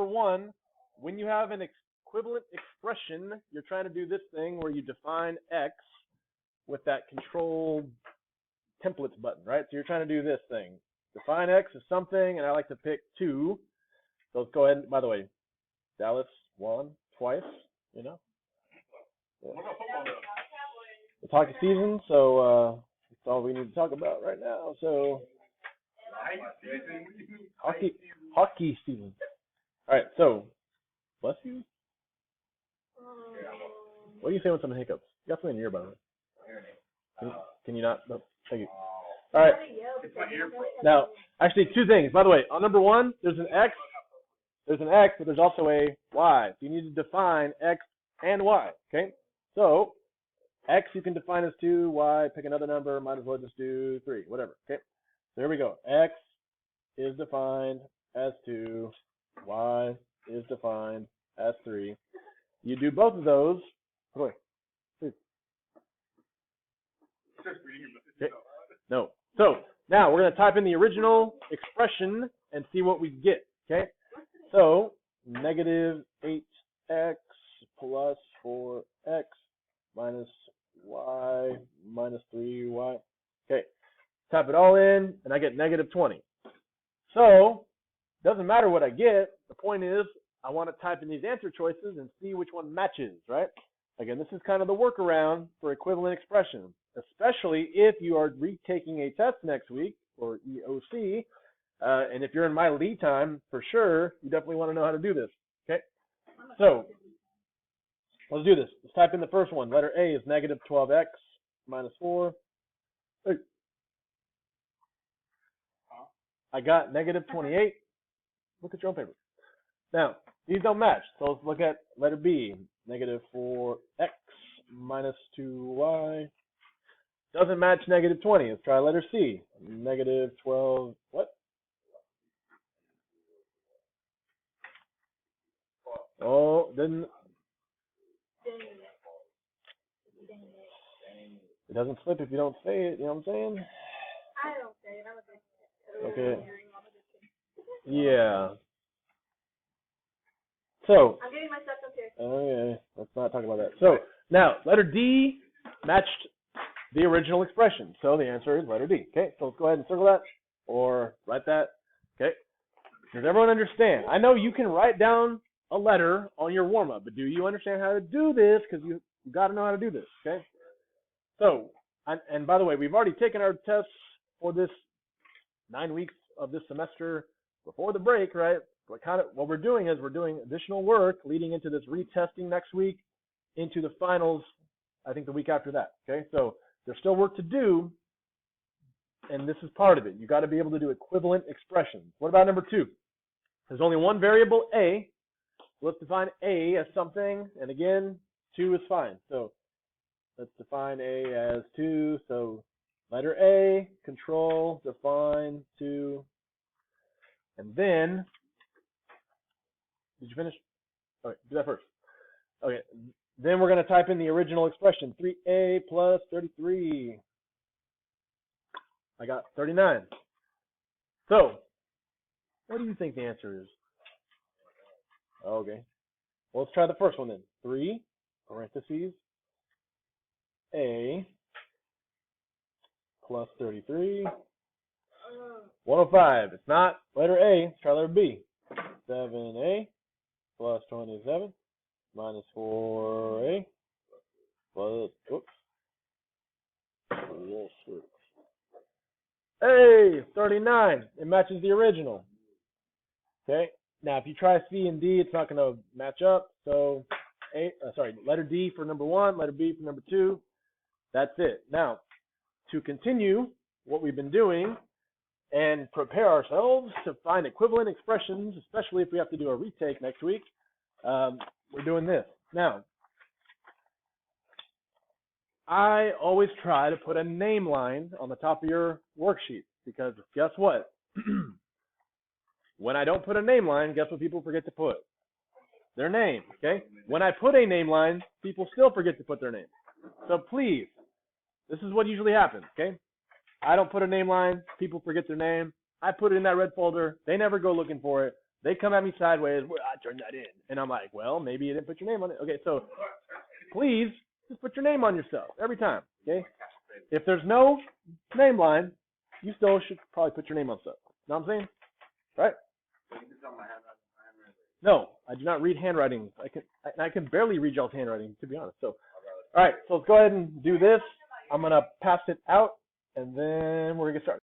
number one, when you have an equivalent expression, you're trying to do this thing where you define x with that control templates button, right? So you're trying to do this thing. Define x as something, and I like to pick 2. So let's go ahead. By the way, Dallas won twice, you know. Yeah. It's hockey season, so that's all we need to talk about right now. So hockey season. All right, so bless you. What do you say when someone hiccups? You got something in your ear, by the way. Can you not? No, thank you. All right. Now, actually, 2 things. By the way, on number 1, there's an x. There's an x, but there's also a y. So you need to define x and y. Okay. So x you can define as 2. Y, pick another number. Might as well just do 3. Whatever. Okay. So here we go. X is defined as 2. Y is defined as 3. You do both of those. Okay. No. So now we're going to type in the original expression and see what we get. Okay. So negative 8x plus 4x minus y minus 3y. Okay. Type it all in, and I get negative 20. So it doesn't matter what I get. The point is I want to type in these answer choices and see which one matches, right? Again, this is kind of the workaround for equivalent expressions, especially if you are retaking a test next week, or EOC, and if you're in my lead time, for sure, you definitely want to know how to do this, okay? So let's do this. Let's type in the first one. Letter A is negative 12x minus 4. Hey. I got negative 28. Look at your own paper. Now, these don't match, so let's look at letter B. Negative 4x minus 2y. Doesn't match negative 20. Let's try letter C. Negative 12, what? Oh, didn't. It doesn't slip if you don't say it, you know what I'm saying? I don't say it. I'm a Okay. Yeah. So. I'm getting my stuff up here. Okay, let's not talk about that. So now, letter D matched the original expression. So the answer is letter D. Okay, so let's go ahead and circle that or write that. Okay. Does everyone understand? I know you can write down a letter on your warm-up, but do you understand how to do this? Because you got to know how to do this. Okay. So, and by the way, we've already taken our tests for this 9 weeks of this semester before the break, right? What we're doing is we're doing additional work leading into this retesting next week into the finals, I think the week after that, okay? So there's still work to do, and this is part of it. You got to be able to do equivalent expressions. What about number 2? There's only one variable, A. Let's define A as something, and again, 2 is fine. So let's define A as 2. So letter A, control, define 2, and then, did you finish? Okay, do that first. Okay, then we're going to type in the original expression, 3a plus 33. I got 39. So, what do you think the answer is? Okay, well, let's try the first one then. 3, parentheses, a plus 33, 105. It's not letter A, let's try letter B. 7a plus 27 minus 4a plus, oops, hey, 39. It matches the original. Okay, now if you try C and D, it's not going to match up. So, letter D for number 1, letter B for number 2. That's it. Now, to continue what we've been doing and prepare ourselves to find equivalent expressions, especially if we have to do a retake next week, we're doing this. Now, I always try to put a name line on the top of your worksheet because guess what? When I don't put a name line, guess what people forget to put? Their name, okay? When I put a name line, people still forget to put their name. So please, this is what usually happens, okay? I don't put a name line, people forget their name. I put it in that red folder, they never go looking for it. They come at me sideways. Well, I turned that in, and I'm like, well, maybe you didn't put your name on it. Okay, so please just put your name on yourself every time. Okay, if there's no name line, you still should probably put your name on stuff. Know what I'm saying? Right? No, I do not read handwriting. I can barely read y'all's handwriting, to be honest. So, all right, so let's go ahead and do this. I'm gonna pass it out, and then we're gonna get started.